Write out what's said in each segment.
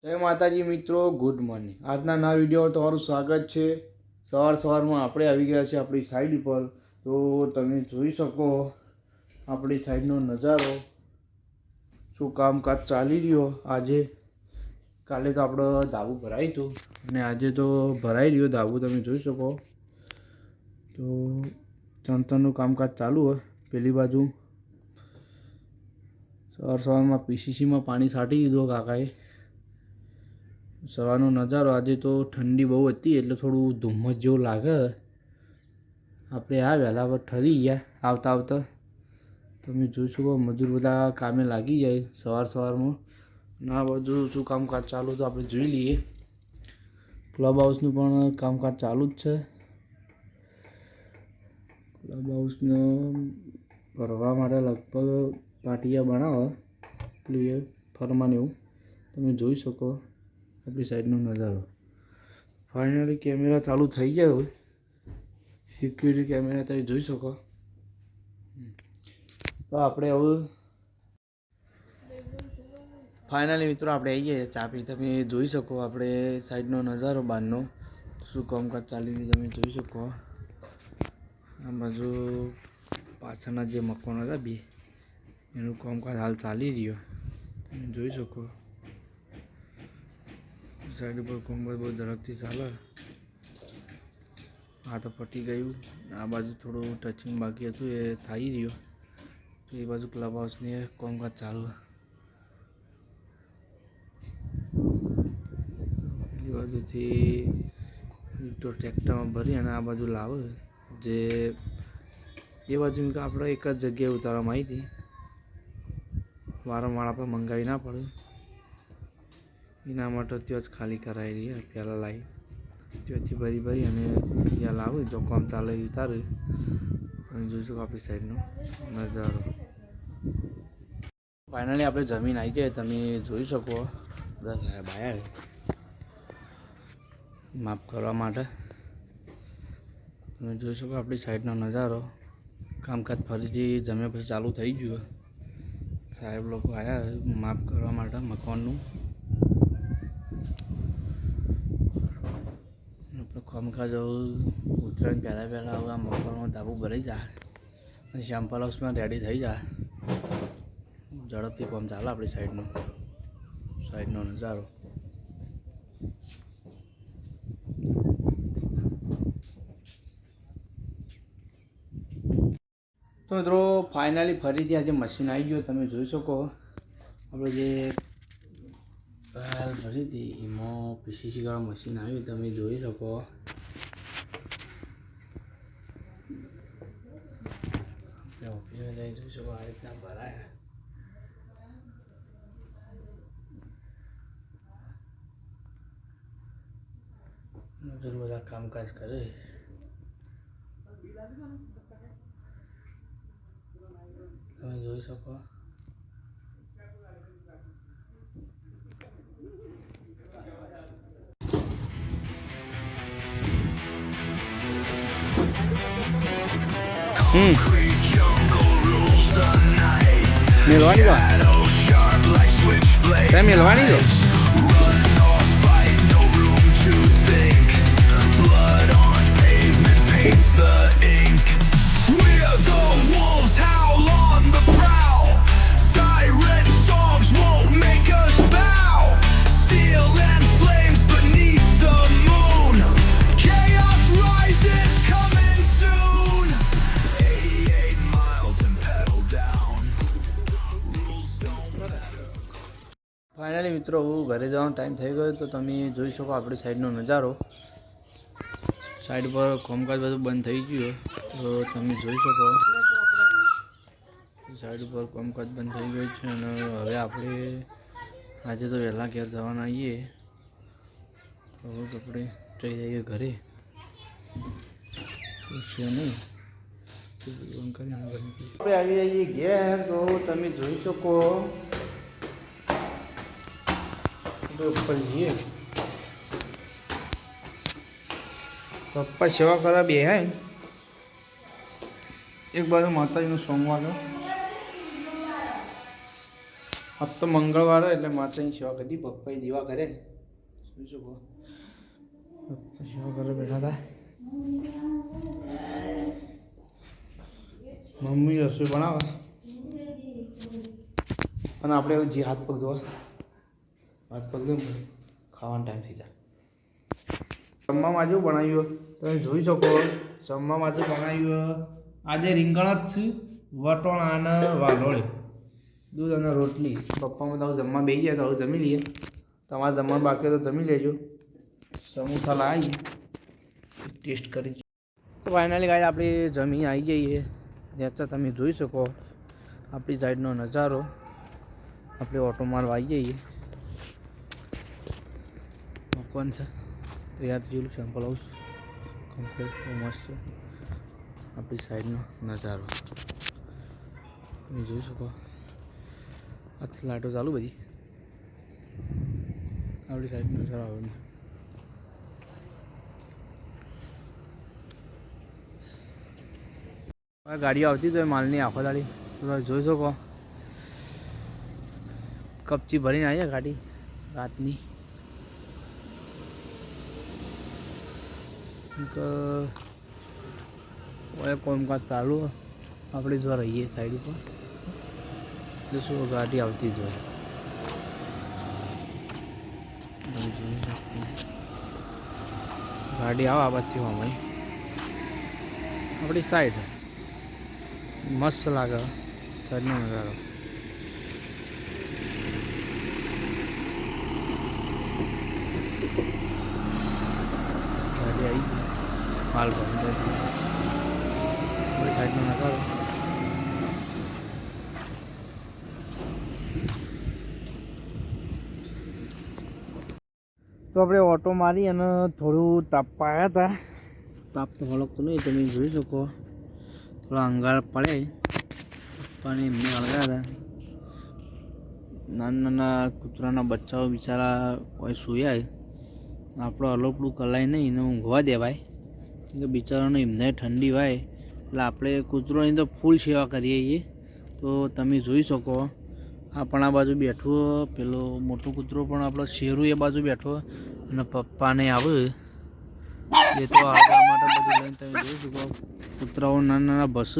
જય માતાજી મિત્રો, ગુડ મોર્નિંગ। આજના નવા વિડીયોમાં તમારું સ્વાગત છે। સવારમાં આપણે આવી ગયા છે આપણી સાઈડ પર। તો તમે જોઈ શકો આપણી સાઈડનો નજારો, શું કામકાજ ચાલી રહ્યો આજે। કાલે તો આપણે ધાબુ ભરાયું હતું અને આજે તો ભરાઈ રહ્યો ધાબુ, તમે જોઈ શકો। તો ચણતરનું કામકાજ ચાલુ હોય। પેલી બાજુ સવારમાં પીસીસીમાં પાણી છાંટી દીધું કાકાએ। સવારનો નજારો, આજે તો ઠંડી બહુ હતી એટલે થોડું ધુમ્મસ જેવું લાગે। આપણે આ વહેલા પર ઠરી ગયા આવતા આવતા। તમે જોઈ શકો મજૂર બધા કામે લાગી જાય સવારમાં। ના બાજુ શું કામકાજ ચાલુ તો આપણે જોઈ લઈએ। ક્લબ હાઉસનું પણ કામકાજ ચાલુ જ છે। ક્લબ હાઉસને ભરવા માટે લગભગ પાટિયા બનાવે પેલું ફરમાન એવું, તમે જોઈ શકો આપણી સાઈડનો નજારો। ફાઇનલી કેમેરા ચાલુ થઈ ગયા હોય, સિક્યુરિટી કેમેરા તમે જોઈ શકો। તો આપણે હવે ફાઇનલી મિત્રો આપણે આવી ગયા ચા પી, તમે જોઈ શકો આપણે સાઈડનો નજારો બહારનો શું કામકાજ ચાલી રહ્યું તમે જોઈ શકો। આ બાજુ પાછળના જે મકાનો હતા બે, એનું કામકાજ હાલ ચાલી રહ્યો તમે જોઈ શકો। સાઈડ ઉપર કામકાજ બહુ ઝડપથી ચાલે। આ તો પટી ગયું, આ બાજુ થોડું ટચિંગ બાકી હતું એ થઈ રહ્યું। એ બાજુ ક્લબ હાઉસની કામકાજ ચાલુ। પેલી બાજુથી તો ટ્રેક્ટરમાં ભરી અને આ બાજુ લાવે, જે એ બાજુ આપણે એક જ જગ્યાએ ઉતારવામાં આવી હતી, વારંવાર આપણે મંગાવી ના પડે એના માટે ત્યાં જ ખાલી કરાવી રહી। પહેલાં લાવી ત્યાંથી ભરી અને અહીંયા લાવું, જો કામ ચાલે એ ઉતારે। તમે જોઈ શકો આપણી સાઈડનો નજારો। ફાઇનલી આપણે જમીન આવી જાય, તમે જોઈ શકો બધા સાહેબ આવ્યા માફ કરવા માટે। તમે જોઈ શકો આપણી સાઈડનો નજારો। કામકાજ ફરીથી જમ્યા પછી ચાલુ થઈ ગયું। સાહેબ લોકો આવ્યા માફ કરવા માટે મકાનનું। કામકાજ ઉતરાયણ પહેલાં હવે આ મકાનમાં ધાબુ ભરાઈ જાય અને સેમ્પલ હાઉસમાં રેડી થઈ જાય। ઝડપથી કામ ચાલે આપણી સાઈડનો નજારો। તો મિત્રો ફાઇનલી ફરીથી આજે મશીન આવી ગયું, તમે જોઈ શકો। આપણે જે ભરી હતી એમાં પીસીસી વાળા મશીન આવ્યું, તમે જોઈ શકો। ઓફિસમાં જઈ જોઈ શકો આ રીતના ભરાયા। મજૂર બધા કામકાજ કરે। તમે જોઈ શકો। મેલવાની તો મેલવાની તો ફાઇનલી મિત્રો હું ઘરે જવાનો ટાઈમ થઈ ગયો, તો તમે જોઈ શકો આપણી સાઈડનો નજારો। સાઈડ પર કામકાજ બધું બંધ થઈ ગયું, તો તમે જોઈ શકો સાઈડ ઉપર કામકાજ બંધ થઈ ગયું છે। અને હવે આપણે આજે તો વહેલા ઘેર જવાના આવીએ, તો આપણે જઈ જઈએ ઘરે નહીં આપણે આવી જઈએ ઘેર। તો તમે જોઈ શકો ઉપર જઈએ, પપ્પા સેવા કરવા બે હે, એક બાજુ માતાજીનું સોમવાર આજ તો મંગળવાર એટલે માતાની સેવા કરી પપ્પાએ દીવા કરે જોઈ શકો પપ્પા સેવા કરે બેઠા હતા મમ્મી રસોઈ બનાવે અને આપણે જે હાથ પગ ધોવા હાથ પગ ધોઈને ખાવાનો ટાઈમ થઈ જાય જમવામાં આજે બનાવ્યું તમે જોઈ શકો જમવામાં આજે બનાવ્યું આજે રીંગણ જ છે વટોણા અને વાલોળે દૂધ અને રોટલી પપ્પામાં તો જમવા બેસી ગયા તો જમી લઈએ તમારે જમવાનું બાકી હોય તો જમી લેજો સમોસા લાવીએ ટેસ્ટ કરી તો ફાઇનલી ગાય આપણે જમી આવી જઈએ ત્યાં તમે જોઈ શકો આપણી સાઈડનો નજારો આપણે ઓટો મારવા આવી જઈએ મકવાન છે તો યાર જેવું સેમ્પલ હાઉસ કમ્પ્લીટ મસ્ત છે આપણી સાઈડનો નજારો તમે જોઈ શકો આથી લાઈટો ચાલુ બધી આપણી સાઈડ નજારો આવે ગાડીઓ આવતી તો માલની આખો દાડી તમે જોઈ શકો કપચી ભરીને આવી ગાડી રાતની કોમકાજ ચાલુ આપણે જો રહીએ સાઈડ ઉપર એટલે શું ગાડી આવતી જ હોય ગાડી આવે આ બાજુથી અમારી આપણી સાઈડ મસ્ત લાગે સાઈડનો નજારો ગાડી આવી માલ ભરી સાઈડનો નજારો તો આપણે ઓટો મારી અને થોડું તાપવા આવ્યા હતા તાપ તો હળકતો નહીં તમે જોઈ શકો થોડા અંગાર પડે પણ એમને હળગ્યા હતા નાના નાના કૂતરાના બચ્ચાઓ બિચારા કોઈ સૂયા આપણો અલોપડું કલાય નહીં એને ઊંઘવા દેવાય કે બિચારાને એમને ઠંડી વાય એટલે આપણે કૂતરોની તો ફૂલ સેવા કરીએ છીએ તો તમે જોઈ શકો આપણ આ બાજુ બેઠું પેલો મોટો કૂતરો પણ આપણો શેરું એ બાજુ બેઠો અને પપ્પાને આવે એ તો આગળ માટે બધું લઈને તમે જોઈ શકો કૂતરાઓ નાના નાના બસ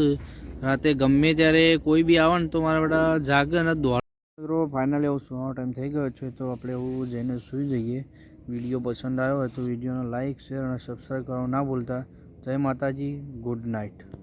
રાતે ગમે ત્યારે કોઈ બી આવે ને તો મારા બધા જાગે અને દોડ મિત્રો ફાઇનલી એવું સુવાનો ટાઈમ થઈ ગયો છે તો આપણે એવું જઈને સૂઈ જઈએ વિડીયો પસંદ આવ્યો હોય તો વિડીયોને લાઇક શેર અને સબસ્ક્રાઈબ કરવાનું ના ભૂલતા જય માતાજી ગુડ નાઇટ